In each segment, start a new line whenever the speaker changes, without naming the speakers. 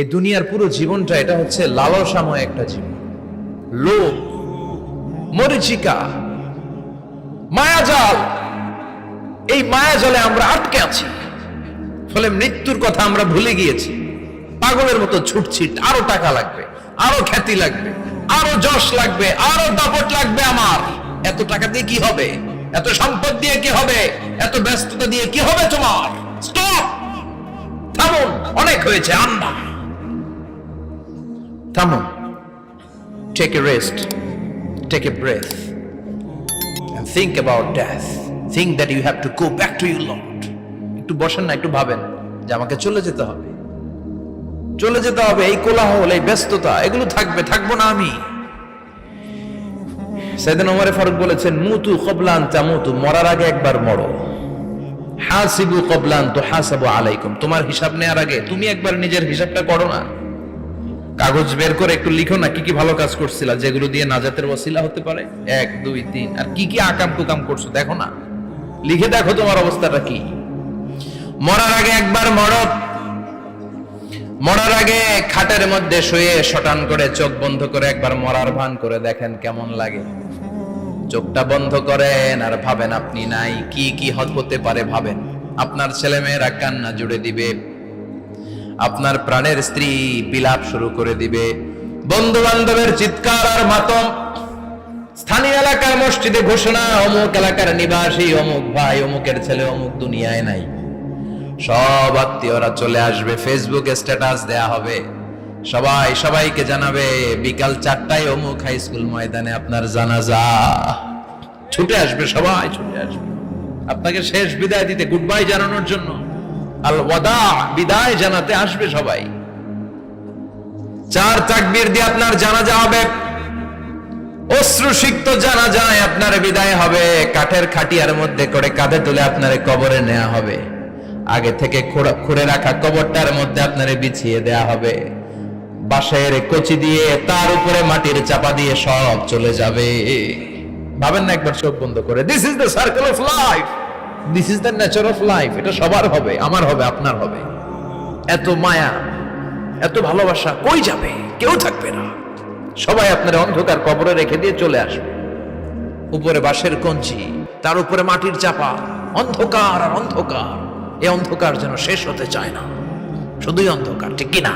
এই দুনিয়ার পুরো জীবনটা এটা হচ্ছে লালসাময় একটা জীবন, লোভ, মরিচিকা, মায়াজাল। এই মায়াজালে আমরা আটকে আছি, ফলে মৃত্যুর কথা আমরা ভুলে গিয়েছি। পাগলের মতো ছুটছি, আরো টাকা লাগবে, আরো খ্যাতি লাগবে, আরো যশ লাগবে, আরো দাপট লাগবে। আমার এত টাকা দিয়ে কি হবে? এত সম্পদ দিয়ে কি হবে? এত ব্যস্ততা দিয়ে কি হবে তোমার? স্টপ, থামুন, অনেক হয়েছে। আন্না, থামুন, take a rest, take a breath and think about death. Think that you have to go back to your Lord. একটু বসেন না, একটু ভাবেন যে আমাকে চলে যেতে হবে, চলে যেতে হবে। এই কোলাহল, এই ব্যস্ততা, এগুলো থাকবে, থাকবো না আমি। সাইয়েদনা ওমর ফারুক বলেছেন, মুতু ক্বাবলা আন তামুতু, মরার আগে একবার মরো। হাসিবু ক্বাবলা আন তুহাসাবু আলাইকুম, তোমার হিসাব নেওয়ার আগে তুমি একবার নিজের হিসাবটা করো না। কাগজ বের করে একটু লিখো না কি কি ভালো কাজ করছিলা, যেগুলো দিয়ে নাজাতের ওসিলা হতে পারে। 1 2 3, আর কি কি আকাম কুকাম করছো দেখো না, লিখে দেখো তোমার অবস্থাটা কি। মরার আগে একবার মরো। মরার আগে খাটের মধ্যে শুয়ে শটান করে চোখ বন্ধ করে একবার মরার ভান করে দেখেন কেমন লাগে। চোখটা বন্ধ করেন আর ভাবেন আপনি নাই, কি কি হতে পারে ভাবেন। আপনার ছেলে মেয়েরা কান্না জুড়ে দিবে, আপনার প্রাণের স্ত্রী বিলাপ শুরু করে দিবে, বন্ধু বান্ধবের চিৎকার আর মাতম, স্থানীয় এলাকার মসজিদে ঘোষণা, অমুক এলাকার নিবাসী অমুক ভাই অমুকের ছেলে অমুক দুনিয়ায় নাই। সব আত্মীয়রা চলে আসবে, ফেসবুকে স্ট্যাটাস দেয়া হবে, সবাই সবাইকে জানাবে বিকাল 4টায় অমুক হাই স্কুল ময়দানে আপনার জানাজা। ছুটে আসবে, সবাই ছুটে আসবে আপনাকে শেষ বিদায় দিতে, গুড বাই জানানোর জন্য, আল ওয়াদা, বিদায় জানাতে আসবে সবাই। 4 তাকবীর দিয়ে আপনার জানাজা হবে, অশ্রুসিক্ত জানাজায় আপনার বিদায় হবে। কাঠের খাটিয়ার মধ্যে করে কাঁধে তুলে আপনারে কবরে নেওয়া হবে। আগে থেকে খুঁড়ে রাখা কবরটার মধ্যে আপনারে বিছিয়ে দেয়া হবে। বাঁশের কচি দিয়ে তার উপরে মাটির চাপা দিয়ে সব চলে যাবে। ভাবেন না একবার চোখ বন্ধ করে, this is the circle of life, this is the nature of life. এটা সবার হবে, আমার হবে, আপনার হবে। এত মায়া, এত ভালোবাসা কই যাবে? কেউ থাকবে না, সবাই আপনার অন্ধকার কবরে রেখে দিয়ে চলে আসবে। উপরে বাঁশের কঞ্চি, তার উপরে মাটির চাপা, অন্ধকার আর অন্ধকার। এই অন্ধকার যেন শেষ হতে চায় না, শুধুই অন্ধকার, ঠিক কিনা?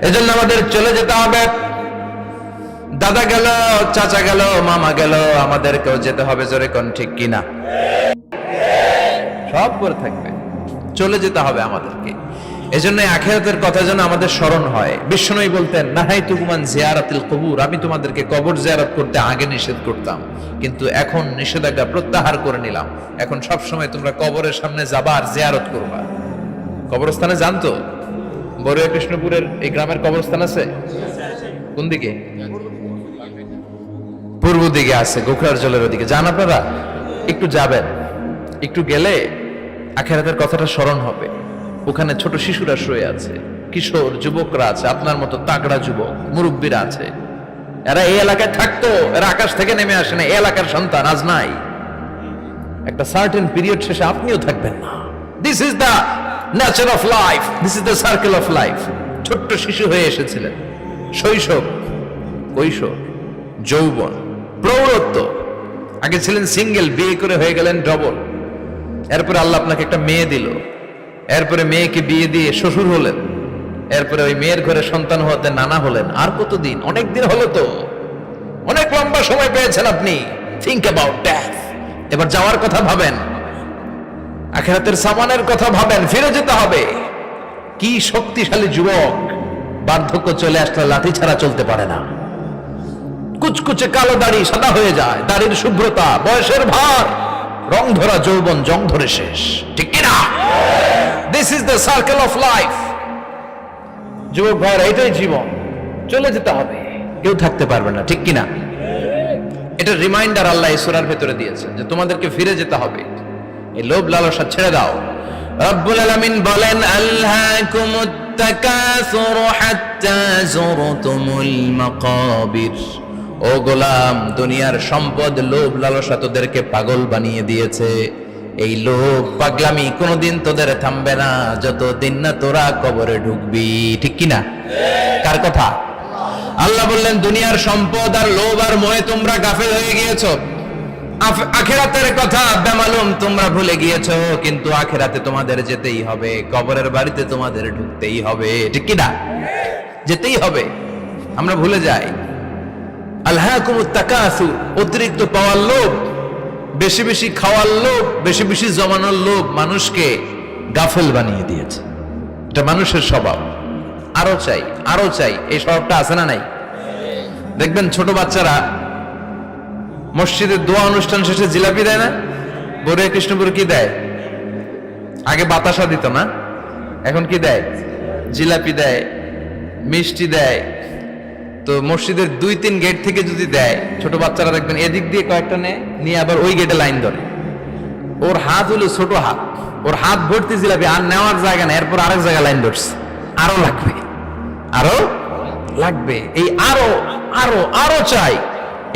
এজন্য আমাদের চলে যেতে হবে। দাদা গেল, চাচা গেল, মামা গেল, আমাদেরকেও যেতে হবে। জোরে কোন ঠিক কিনা? সব করে থাকবে, চলে যেতে হবে আমাদেরকে। এজন্য আখিরাতের কথা যেন আমাদের স্মরণ হয়। বিশ্বনবী বলতেন, নাহাইতুকুম আন জিয়ারাতিল কুবুর, আমি তোমাদেরকে কবর জিয়ারত করতে আগে নিষেধ করতাম, কিন্তু এখন নিষেধাজ্ঞা প্রত্যাহার করে নিলাম। এখন সব সময় তোমরা কবরের সামনে যাবা আর জিয়ারত করবা। কবরস্থানে জানতো বড়ুয়া কৃষ্ণপুরের এই গ্রামের কবরস্থান আছে কোন দিকে? পূর্ব দিকে আছে, গোখরার জলের ওদিকে। যান আপনারা, একটু যাবেন, একটু গেলে আখিরাতের কথাটা স্মরণ হবে। ওখানে ছোট শিশুরা শুয়ে আছে, কিশোর যুবকরা আছে, আপনার মতো তাগড়া যুবক মুরব্বীরা আছে। এরা এই এলাকায় থাকতো, এরা আকাশ থেকে নেমে আসে না, এই এলাকার সন্তান আজ নাই। একটা সার্টেন পিরিয়ড শেষে আপনিও থাকবেন না। This is the nature of life, this is the circle of life. ছোট্ট শিশু হয়ে এসেছিলেন, শৈশব, কৈশোর, যৌবন, প্রৌঢ়ত্ব। আগে ছিলেন সিঙ্গেল, বিয়ে করে হয়ে গেলেন ডবল। এরপরে আল্লাহ আপনাকে একটা মেয়ে দিল, এরপরে মেয়েকে বিয়ে দিয়ে শ্বশুর হলেন, এরপরে ওই মেয়ের ঘরে সন্তান হতে নানা হলেন। আর কতদিন? অনেক দিন হলো তো, অনেক লম্বা সময় পেয়েছেন আপনি। Think about death. এবার যাওয়ার কথা ভাবেন, আখিরাতের সামানের কথা ভাবেন, ফিরে যেতে হবে। কি শক্তিশালী যুবক, বার্ধক্য চলে আসলে লাঠি ছাড়া চলতে পারে না। কুচকুচে কালো দাড়ি সাদা হয়ে যায়, দাড়ির শুভ্রতা, বয়সের ভার, রং ধরা যৌবন জং ধরে শেষ, ঠিক কিনা? This is the circle of life. যুবক ভাইরা, এটাই জীবন, চলে যেতে হবে, কেউ থাকতে পারবে না, ঠিক কিনা? এটা রিমাইন্ডার আল্লাহ এই সূরার ভেতরে দিয়েছেন যে তোমাদেরকে ফিরে যেতে হবে। এই লোভ লালসা ছেড়ে দাও। রব্বুল আলামিন বলেন, আলহাকুমুত তাকাসুর হাত্তা যুরতুমুল মাকাবির। ও গোলাম, দুনিয়ার সম্পদ, লোভ লালসা তোদেরকে পাগল বানিয়ে দিয়েছে। এই লোভ পাগলামি কোনোদিন তোদের থামবে না যতদিন না তোরা কবরে ঢুকবি, ঠিক কিনা? কার কথা? আল্লাহ বললেন দুনিয়ার সম্পদ আর লোভ আর মোহে তোমরা গাফেল হয়ে গিয়েছো, আখিরাতের কথা বেমালুম তোমরা ভুলে গিয়েছো। কিন্তু আখিরাতে তোমাদের যেতেই হবে, কবরের বাড়িতে তোমাদের ঢুকতেই হবে, ঠিক কিনা? যেতেই হবে। আমরা ভুলে যাই। আলহাকুমুত তাকাসুর, অতিরিক্ত পাওয়ার লোভ, বেশি বেশি খাওয়ার লোভ, বেশি বেশি জমানোর লোভ মানুষকে গাফেল বানিয়ে দিয়েছে। এটা মানুষের স্বভাব। আরো চাই, আরো চাই, এই স্বভাবটা আছে না নাই? দেখবেন ছোট বাচ্চারা মসজিদের দোয়া অনুষ্ঠান শেষে জিলাপি দেয় না? বড়ে কৃষ্ণপুর কি দেয়? আগে বাতাসা দিত না, এখন কি দেয়? জিলাপি দেয়, মিষ্টি দেয়। তো মসজিদের 2-3 গেট থেকে যদি দেয়, ছোট বাচ্চারা দেখবেন এদিক দিয়ে কয়েকটা নিয়ে আবার ওই গেটে লাইন ধরে। ওর হাত হলো ছোট হাত, ওর হাত ভর্তি জিলাপি, আর নেওয়ার জায়গা না, এরপর আরেক জায়গায় লাইন ধরছে। আরো লাগবে, আরো লাগবে, এই আরো আরো আরো চাই,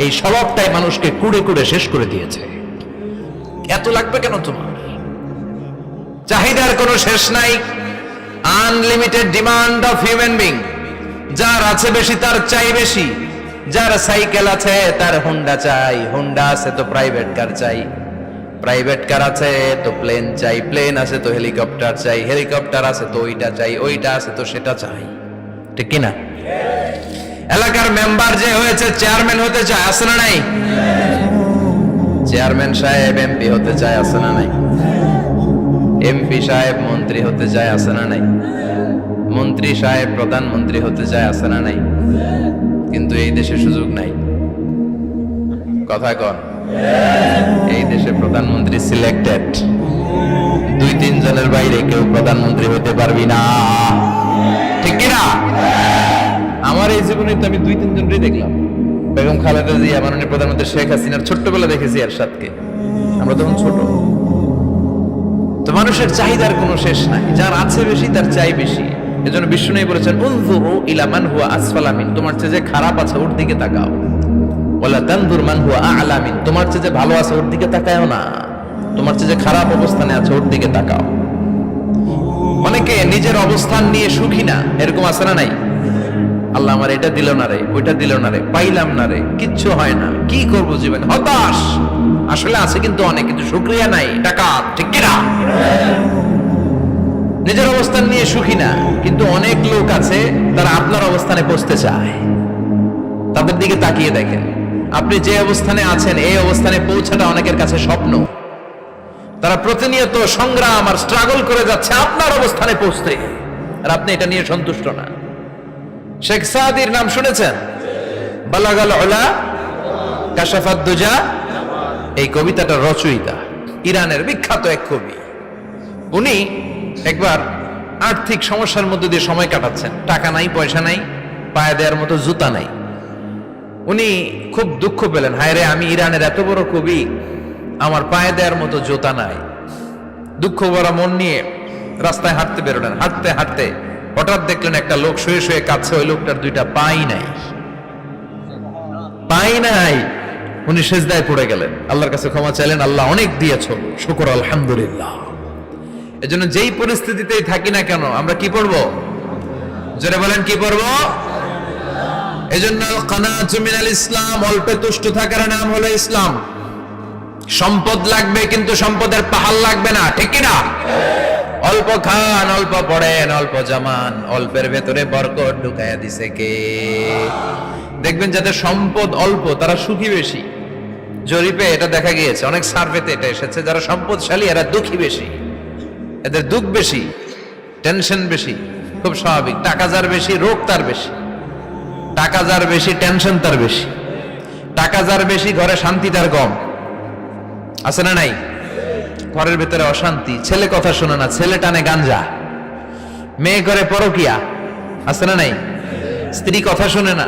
এই স্বভাবটাই মানুষকে কুড়ে কুড়ে শেষ করে দিয়েছে। এত লাগবে কেন তোমার? চাহিদার কোনো শেষ নাই। Unlimited demand of human being. যার আছে বেশি তার চাই বেশি। যার সাইকেল আছে তার হোন্ডা চাই, হোন্ডা আছে তো প্রাইভেট কার চাই, প্রাইভেট কার আছে তো প্লেন চাই, প্লেন আছে তো হেলিকপ্টার চাই, হেলিকপ্টার আছে তো ওইটা চাই, ওইটা আছে তো সেটা চাই, ঠিক কিনা? এলাকার মেম্বার যে হয়েছে চেয়ারম্যান হতে চায়, আছে না নাই? চেয়ারম্যান সাহেব এমপি হতে চায়, আছে না নাই? এমপি সাহেব মন্ত্রী হতে চায়, আছে না নাই? মন্ত্রী সাহেব প্রধানমন্ত্রী হতে চায়, আছে না নাই? কিন্তু এই দেশে সুযোগ নাই। কথা কন, এই দেশে প্রধানমন্ত্রী সিলেক্টেড। 2-3 জনের বাইরে কেউ প্রধানমন্ত্রী হতে পারবি না, ঠিক কিনা? আমার এই জীবনে তো আমি 2-3 জনই দেখলাম। বেগম খালেদা জিয়া, মাননীয় প্রধানমন্ত্রী শেখ হাসিনার ছোট্টবেলা দেখেছি এরশাদকে, আমরা তখন ছোট। তো মানুষের চাহিদার কোনো শেষ নাই। যার আছে বেশি তার চাই বেশি। এজন্য বিষ্ণু বলেছেন উনজুরু ইলা মান হুয়া আসফালা মিন, তোমার চেয়ে যে খারাপ আছে ওর দিকে তাকাও। ওয়ালা তানজুর মান হুয়া আ'লা মিন, তোমার চেয়ে যে ভালো আছে ওর দিকে তাকায়ও না, তোমার চেয়ে যে খারাপ অবস্থানে আছে ওর দিকে তাকাও। অনেকে নিজের অবস্থান নিয়ে সুখী না, এরকম আছে না নাই? আল্লাহ আমার এটা দিল না রে, ওইটা দিল না রে, পাইলাম না রে, কিচ্ছু হয় না, কি করবো জীবনে, হতাশ। আসলে আছে কিন্তু অনেক, কিন্তু শুকরিয়া নাই, টাকা, ঠিক কিনা? নিজের অবস্থান নিয়ে সুখী না, কিন্তু অনেক লোক আছে তারা আপনার অবস্থানে পৌঁছতে চায়। তাদের দিকে তাকিয়ে দেখেন, আপনি যে অবস্থানে আছেন এই অবস্থানে পৌঁছাটা অনেকের কাছে স্বপ্ন। তারা প্রতিনিয়ত সংগ্রাম আর স্ট্রাগল করে যাচ্ছে আপনার অবস্থানে পৌঁছতে, আর আপনি এটা নিয়ে সন্তুষ্ট না। শেখ সাদির নাম শুনেছেন? বালাগাল উলা কাশাফাত দুজা, এই কবিতাটা রচয়িতা ইরানের বিখ্যাত এক কবি। উনি একবার আর্থিক সমস্যার মধ্যে দিয়ে সময় কাটাচ্ছেন, টাকা নাই, পয়সা নাই, পায়ে দেওয়ার মতো জুতা নাই। উনি খুব দুঃখ পেলেন, হায় রে, আমি ইরানের এত বড় কবি, আমার পায়ে দেওয়ার মতো জুতা নাই। দুঃখ ভরা মন নিয়ে রাস্তায় হাঁটতে বেরোলেন। হাঁটতে হাঁটতে হঠাৎ দেখলেন একটা লোক শুয়ে শুয়ে কাঁদছে, ওই লোকটার 2টা পাই নাই, পাই নাই। উনি সেজদায় পড়ে গেলেন, আল্লাহর কাছে ক্ষমা চাইলেন, আল্লাহ অনেক দিয়েছো, শুকর আলহামদুলিল্লাহ। এজন্য যেই পরিস্থিতিতেই থাকি না কেন আমরা কি পড়বো? জোরে বলেন, কি পড়বো? এজন্য কানাতু মিনাল ইসলাম, অল্পে তুষ্ট থাকার নাম হলো ইসলাম। সম্পদ লাগবে কিন্তু সম্পদের পাহাড় লাগবে না, ঠিক কিনা? অল্প খান, অল্প পড়েন, অল্প জামান, অল্পের ভেতরে বরকত ঢুকাইয়া দিছে কে? দেখবেন যাদের সম্পদ অল্প তারা সুখী বেশি। জরিপে এটা দেখা গিয়েছে, অনেক সার্ভেতে এটা এসেছে, যারা সম্পদশালী এরা দুঃখী বেশি, এদের দুঃখ বেশি, টেনশন বেশি। খুব স্বাভাবিক, টাকা যার বেশি রোগ তার বেশি, টাকা যার বেশি টেনশন তার বেশি, টাকা যার বেশি ঘরে শান্তি তার কম, আছে না নাই? ঘরের ভেতরে অশান্তি, ছেলে কথা শোনে না, ছেলে টানে গাঞ্জা, মেয়ে করে পরকিয়া, আছে না নাই? স্ত্রী কথা শোনে না,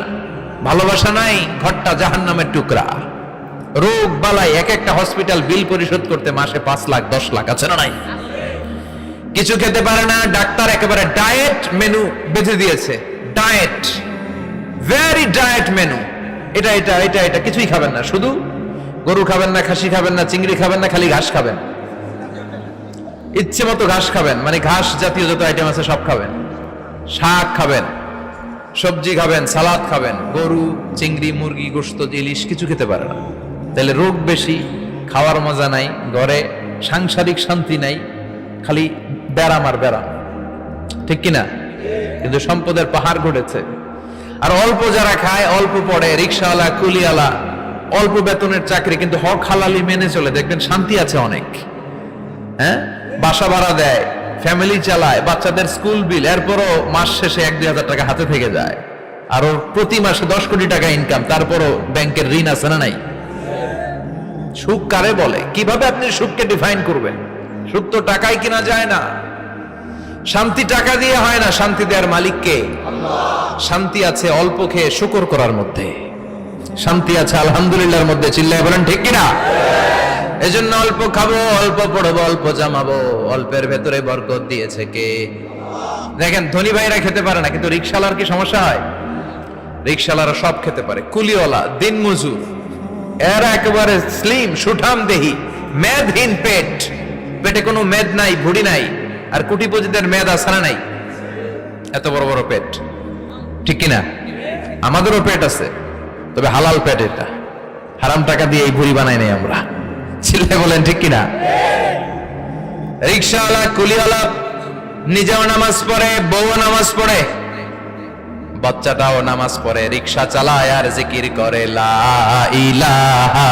ভালোবাসা নাই, ঘরটা জাহান্নামের টুকরা। রোগ বালাই, এক একটা হসপিটাল বিল পরিশোধ করতে মাসে 5 লাখ 10 লাখ, আছে না নাই? কিছু খেতে পারে না, ডাক্তার একেবারে ডায়েট মেনু বেঁধে দিয়েছে, ডায়েট, ভেরি ডায়েট মেনু, এটা এটা এটা এটা কিছুই খাবেন না, শুধু গরু খাবেন না, খাসি খাবেন না, চিংড়ি খাবেন না, খালি ঘাস খাবেন। ইচ্ছে মতো ঘাস খাবেন, মানে ঘাস জাতীয় যত আইটেম আছে সব খাবেন, শাক খাবেন, সবজি খাবেন, সালাদ খাবেন, গরু, চিংড়ি, মুরগি, গোশত, ইলিশ কিছু খেতে পারে না। তাহলে রোগ বেশি, খাওয়ার মজা নাই, ঘরে সাংসারিক শান্তি নাই, খালি ব্যারাম আর ব্যারাম, ঠিক কিনা? কিন্তু সম্পদের পাহাড় ঘটেছে। আর অল্প যারা খায়, অল্প পড়ে, রিক্সাওয়ালা, কুলিওয়ালা, অল্প বেতনের চাকরি, কিন্তু হক হালালি মেনে চলে, দেখবেন শান্তি আছে অনেক। হ্যাঁ, বাসা ভাড়া দেয়, ফ্যামিলি চালায়, বাচ্চাদের স্কুল বিল, এরপরও মাস শেষে 1-2 হাজার টাকা হাতে থেকে যায়। আর ওর প্রতি মাসে 10 কোটি টাকা ইনকাম, তারপরও ব্যাংকের ঋণ আছে না নাই? সুখ কারে বলে? কিভাবে আপনি সুখকে ডিফাইন করবেন? সুখ তো টাকায় কিনা যায় না। শান্তি টাকা দিয়ে হয় না, শান্তি দেওয়ার মালিক কে? শান্তি আছে অল্প খেয়ে শুকর করার মধ্যে, শান্তি আছে আলহামদুলিল্লাহর মধ্যে। চিল্লায় বলেন ঠিক কিনা? এজন্য অল্প খাবো, অল্প পড়বো, অল্প জামাবো, অল্পের ভেতরে বরকত দিয়েছে কে? দেখেন, ধনী ভাইরা খেতে পারে না, কিন্তু রিক্সাওয়ালার কি সমস্যা হয়? রিক্সাওয়ালারা সব খেতে পারে, কুলিওয়ালা, দিন মজুর, এরা একেবারে স্লিম, সুঠাম দেহি, মেদহীন পেট, পেটে কোনো মেদ নাই, ভুড়ি নাই। আর কোটিপতিদের মেদ আছে না নাই? এত বড় বড় পেট, ঠিক কিনা? আমাদেরও পেট আছে, তবে হালাল পেট, এটা হারাম টাকা দিয়ে এই ভুড়ি বানাই নাই আমরা। ছেলে বলেন ঠিক কিনা? রিক্সাওয়ালা, কুলিওয়ালা নিজেও নামাজ পড়ে, বউ নামাজ পড়ে, বাচ্চাটাও নামাজ পড়ে, রিক্সা চালায় আর জিকির করে লা ইলাহা